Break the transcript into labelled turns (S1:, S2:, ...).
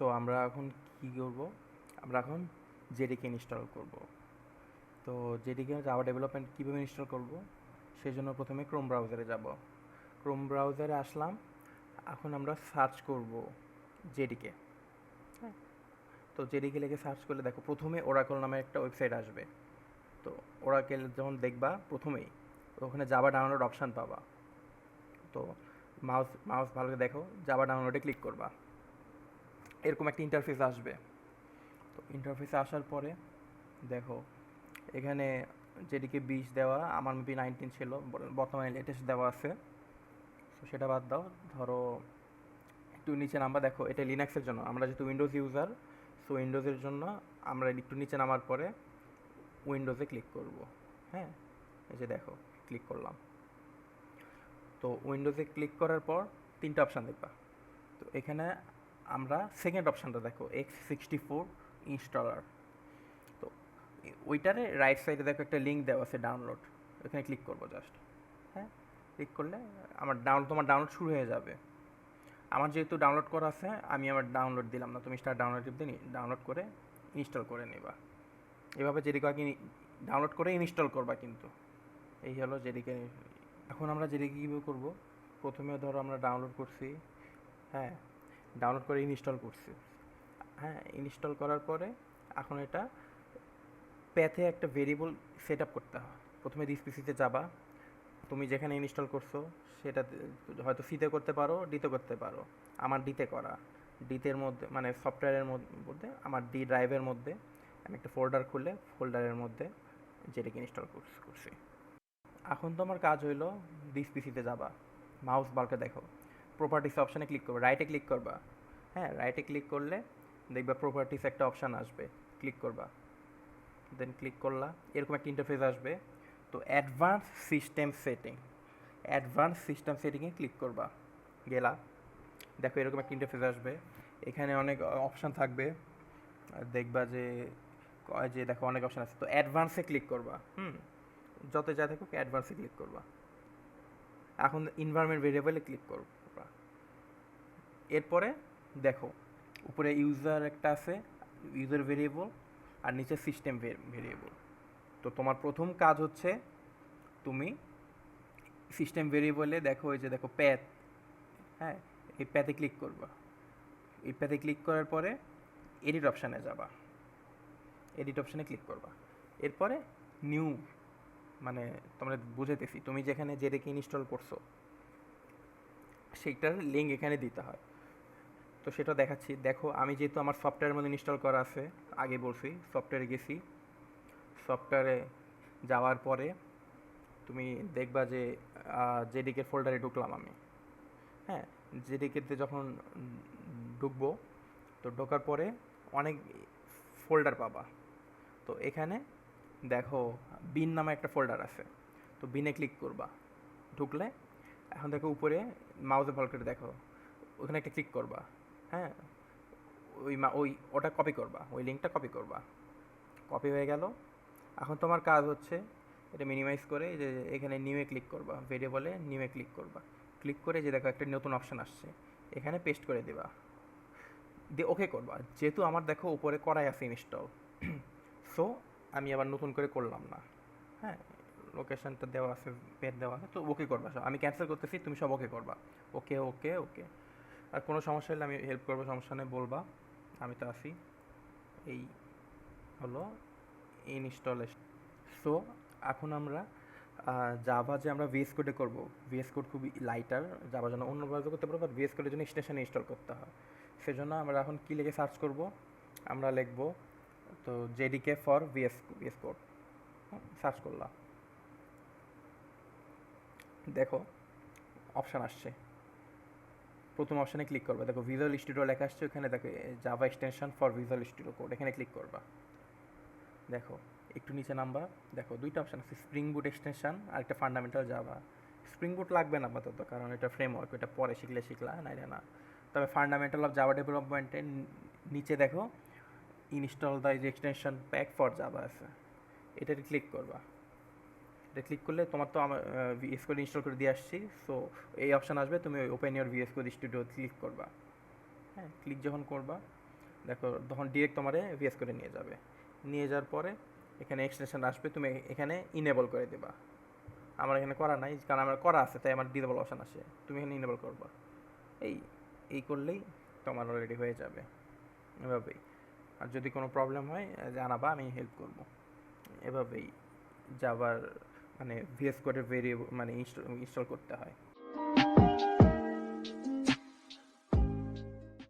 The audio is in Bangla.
S1: সো আমরা এখন কী করব, আমরা এখন জেডিকে ইনস্টল করব। তো জেডিকে জাভা ডেভেলপমেন্ট কীভাবে ইনস্টল করব, সেজন্য প্রথমে ক্রোম ব্রাউজারে যাব। ক্রোম ব্রাউজারে আসলাম, এখন আমরা সার্চ করব জেডিকে। হ্যাঁ, তো জেডিকে লিখে সার্চ করলে দেখো প্রথমে ওরাকল নামে একটা ওয়েবসাইট আসবে। তো ওরাকেল যখন দেখবা প্রথমেই ওখানে জাভা ডাউনলোড অপশান পাবা। তো মাউস মাউস ভালো করে দেখো, জাভা ডাউনলোডে ক্লিক করবা, এরকম একটা ইন্টারফেস আসবে। তো ইন্টারফেসে আসার পরে দেখো এখানে জেডিকে 20 দেওয়া, আমার মেবি 19 ছিল, বর্তমানে লেটেস্ট দেওয়া আছে। তো সেটা বাদ দাও, ধরো একটু নিচে নামবা। দেখো এটা লিনাক্সের জন্য, আমরা যেহেতু উইন্ডোজ ইউজার, সো উইন্ডোজের জন্য আমরা একটু নিচে নামার পরে উইন্ডোজে ক্লিক করব। হ্যাঁ, এই যে দেখো ক্লিক করলাম। তো উইন্ডোজে ক্লিক করার পর তিনটা অপশান দেখবা। তো এখানে আমরা সেকেন্ড অপশানটা দেখো X64 ইনস্টলার। তো ওইটারে রাইট সাইডে দেখো একটা লিঙ্ক দেওয়া আছে ডাউনলোড, ওখানে ক্লিক করবো জাস্ট। হ্যাঁ, ক্লিক করলে তোমার ডাউনলোড শুরু হয়ে যাবে। আমার যেহেতু ডাউনলোড করা আছে, আমি আমার ডাউনলোড দিলাম না, তুমি স্টার্ট ডাউনলোড দিয়ে ডাউনলোড করে ইনস্টল করে নেবা। এভাবে জেডিকে আগে ডাউনলোড করে ইনস্টল করবা কিন্তু। এই হলো জেডিকে। এখন আমরা জেডিকে কীভাবে করবো, প্রথমে ধরো আমরা ডাউনলোড করছি, হ্যাঁ ডাউনলোড করে ইনস্টল করছি। হ্যাঁ, ইনস্টল করার পরে এখন এটা প্যাথে একটা ভেরিয়েবল সেট আপ করতে হয়। প্রথমে দিস পিসিতে যাবা, তুমি যেখানে ইনস্টল করছো সেটা হয়তো সিতে করতে পারো, ডিতে করতে পারো। আমার ডিতে করা, ডিতের মধ্যে মানে সফটওয়্যারের মধ্যে আমার ডি ড্রাইভের মধ্যে আমি একটা ফোল্ডার খুলে ফোল্ডারের মধ্যে যেটাকে ইনস্টল করছি। এখন তোমার কাজ হইলো দিস পিসিতে যাবা, মাউস বারকে দেখো, প্রপার্টিস অপশানে ক্লিক করবে, রাইটে ক্লিক করবা। হ্যাঁ, রাইটে ক্লিক করলে দেখবা প্রপার্টিস একটা অপশান আসবে, ক্লিক করবা। দেন ক্লিক করলা, এরকম একটা ইন্টারফেস আসবে। তো অ্যাডভান্স সিস্টেম সেটিংয়ে ক্লিক করবা, গেলা। দেখো এরকম একটা ইন্টারফেস আসবে, এখানে অনেক অপশান থাকবে, দেখবা যে দেখো অনেক অপশান আছে। তো অ্যাডভান্সে ক্লিক করবা, যত যা থাকুক অ্যাডভান্সে ক্লিক করবা। এখন এনভায়রনমেন্ট ভেরিয়েবলে ক্লিক করবা। এরপরে দেখো উপরে ইউজার একটা আছে, ইউজার ভেরিয়েবল, আর নিচে সিস্টেম ভেরিয়েবল। তো তোমার প্রথম কাজ হচ্ছে তুমি সিস্টেম ভেরিয়েবলে দেখো এই যে দেখো প্যাথ, হ্যাঁ এই প্যাথে ক্লিক করবা। এই প্যাথে ক্লিক করার পরে এডিট অপশানে যাবা, এডিট অপশানে ক্লিক করবা। এরপরে নিউ, মানে তোমরা বুঝাইতেছি, তুমি যেখানে যেটাকে ইনস্টল করছো সেইটার লিঙ্ক এখানে দিতে হয়। তো সেটা দেখাচ্ছি। দেখো আমি যেহেতু আমার সফটওয়্যারের মধ্যে ইনস্টল করা আছে, আগে বলছি সফটওয়্যারে গেছি, সফটওয়্যারে যাওয়ার পরে তুমি দেখবা যে জেডিকে ফোল্ডারে ঢুকলাম আমি। হ্যাঁ, জেডিকেতে যখন ঢুকবো, তো ঢোকার পরে অনেক ফোল্ডার পাবা। তো এখানে দেখো বিন নামে একটা ফোল্ডার আছে, তো বিনে ক্লিক করবা। ঢুকলে এখন দেখো উপরে মাউসে ভালো করে দেখো, ওখানে একটা ক্লিক করবা। হ্যাঁ, ওটা কপি করবা, ওই লিঙ্কটা কপি করবা। কপি হয়ে গেল। এখন তোমার কাজ হচ্ছে এটা মিনিমাইজ করে যে এখানে নিউয়ে ক্লিক করবা, ভেরিয়েবলে নিউয়ে ক্লিক করবা। ক্লিক করে যে দেখো একটা নতুন অপশান আসছে, এখানে পেস্ট করে দেবা, দিয়ে ওকে করবা। যেহেতু আমার দেখো উপরে করাই আছে ইনস্টল, সো আমি আবার নতুন করে করলাম না। হ্যাঁ, লোকেশানটা দেওয়া আছে, পেড দেওয়া আছে, তো ওকে করবা। আমি ক্যান্সেল করতেছি, তুমি সব ওকে করবা। ওকে ওকে ওকে। আর কোনো সমস্যা হলে আমি হেল্প করবো, সমস্যা নেই, বলবা, আমি তো আছি। এই হলো ইনস্টলেশন। সো এখন আমরা জাভা যে আমরা VScode করবো, VScode খুবই লাইটার, জাভার জন্য অন্য ব্রাউজার করতে পারবো, বাট VScodeর জন্য এক্সটেনশন ইনস্টল করতে হয়। সেজন্য আমরা এখন কী লিখে সার্চ করব, আমরা লিখবো তো জেডিকে ফর VScode, সার্চ করলাম। দেখো অপশান আসছে, প্রথম অপশানে ক্লিক করবা, দেখো ভিজুয়াল স্টুডিও লেখা আসছে, ওখানে দেখো Java extension for visual studio code, এখানে ক্লিক করবা। দেখো একটু নিচে নাম্বার, দেখো দুইটা অপশান আছে, স্প্রিং বুট এক্সটেনশন আর একটা ফান্ডামেন্টাল জাভা। স্প্রিং বুট লাগবে না আপাতত, কারণ এটা ফ্রেমওয়ার্ক, এটা পরে শিখলা নাইলে না। তবে ফান্ডামেন্টাল অফ জাভা ডেভেলপমেন্টের নিচে দেখো install the extension pack for Java আছে, এটাতে ক্লিক করবা। এটা ক্লিক করলে তোমার তো আমার VScode ইনস্টল করে দিয়ে আসছি, সো এই অপশান আসবে, তুমি open your VScode studio click করবা। হ্যাঁ, ক্লিক যখন করবা দেখো তখন ডিরেক্ট তোমার VScode নিয়ে যাবে। নিয়ে যাওয়ার পরে এখানে এক্সটেনশন আসবে, তুমি এখানে ইনেবল করে দেবা। আমার এখানে করা নাই, কারণ আমার করা আছে, তাই আমার ডিসেবল অপশন আসে। তুমি এখানে ইনেবল করবা। এই এই করলেই তোমার অলরেডি হয়ে যাবে এভাবেই। আর যদি কোনো প্রবলেম হয় জানাবা, আমি হেল্প করব। এভাবেই জাভার মানে VScode ভেরিয়েবল মানে ইনস্টল করতে হয়।